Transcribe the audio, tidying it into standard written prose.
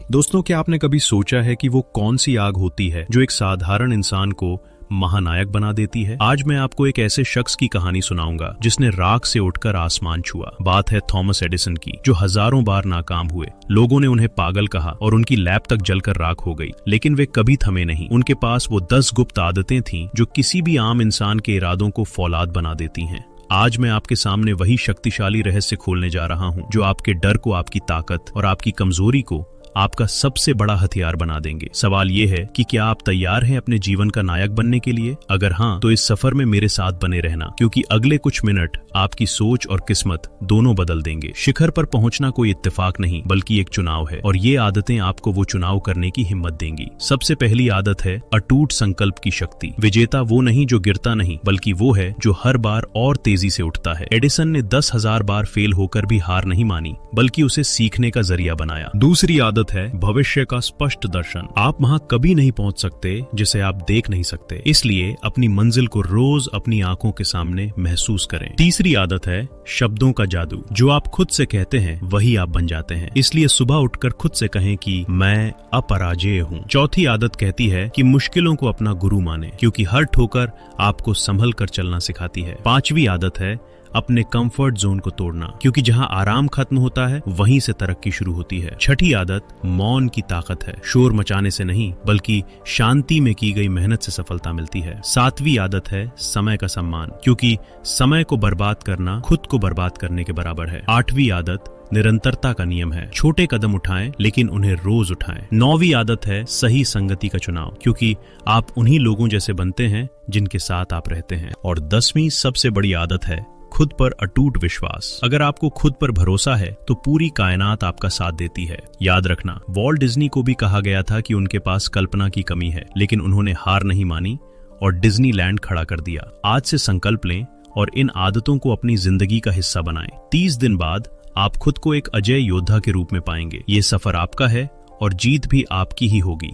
दोस्तों, क्या आपने कभी सोचा है कि वो कौन सी आग होती है जो एक साधारण इंसान को महानायक बना देती है? आज मैं आपको एक ऐसे शख्स की कहानी सुनाऊंगा जिसने राख से उठकर आसमान छुआ। बात है थॉमस एडिसन की, जो हजारों बार नाकाम हुए। लोगों ने उन्हें पागल कहा और उनकी लैब तक जलकर राख हो गई, लेकिन वे कभी थमे नहीं। उनके पास वो 10 गुप्त आदतें थीं जो किसी भी आम इंसान के इरादों को फौलाद बना देती हैं। आज मैं आपके सामने वही शक्तिशाली रहस्य खोलने जा रहा हूं जो आपके डर को आपकी ताकत और आपकी कमजोरी को आपका सबसे बड़ा हथियार बना देंगे। सवाल ये है कि क्या आप तैयार हैं अपने जीवन का नायक बनने के लिए? अगर हाँ, तो इस सफर में मेरे साथ बने रहना, क्योंकि अगले कुछ मिनट आपकी सोच और किस्मत दोनों बदल देंगे। शिखर पर पहुंचना कोई इत्तेफाक नहीं, बल्कि एक चुनाव है, और ये आदतें आपको वो चुनाव करने की हिम्मत देंगी। सबसे पहली आदत है अटूट संकल्प की शक्ति। विजेता वो नहीं जो गिरता नहीं, बल्कि वो है जो हर बार और तेजी से उठता है। एडिसन ने 10,000 बार फेल होकर भी हार नहीं मानी, बल्कि उसे सीखने का जरिया बनाया। दूसरी आदत है भविष्य का स्पष्ट दर्शन। आप वहां कभी नहीं पहुंच सकते जिसे आप देख नहीं सकते, इसलिए अपनी मंजिल को रोज अपनी आंखों के सामने महसूस करें। तीसरी आदत है शब्दों का जादू। जो आप खुद से कहते हैं वही आप बन जाते हैं, इसलिए सुबह उठकर खुद से कहें कि मैं अपराजेय हूँ। चौथी आदत कहती है कि मुश्किलों को अपना गुरु माने, क्योंकि हर ठोकर आपको संभल कर चलना सिखाती है। पांचवी आदत है अपने कंफर्ट जोन को तोड़ना, क्योंकि जहां आराम खत्म होता है वहीं से तरक्की शुरू होती है। छठी आदत मौन की ताकत है। शोर मचाने से नहीं, बल्कि शांति में की गई मेहनत से सफलता मिलती है। सातवीं आदत है समय का सम्मान, क्योंकि समय को बर्बाद करना खुद को बर्बाद करने के बराबर है। आठवीं आदत निरंतरता का नियम है। छोटे कदम उठाएं, लेकिन उन्हें रोज उठाएं। नौवीं आदत है सही संगति का चुनाव, क्योंकि आप उन्हीं लोगों जैसे बनते हैं जिनके साथ आप रहते हैं। और 10वीं सबसे बड़ी आदत है खुद पर अटूट विश्वास। अगर आपको खुद पर भरोसा है तो पूरी कायनात आपका साथ देती है। याद रखना, वॉल्ट डिज्नी को भी कहा गया था कि उनके पास कल्पना की कमी है, लेकिन उन्होंने हार नहीं मानी और डिज्नीलैंड खड़ा कर दिया। आज से संकल्प लें और इन आदतों को अपनी जिंदगी का हिस्सा बनाएं। 30 दिन बाद आप खुद को एक अजय योद्धा के रूप में पाएंगे। ये सफर आपका है और जीत भी आपकी ही होगी।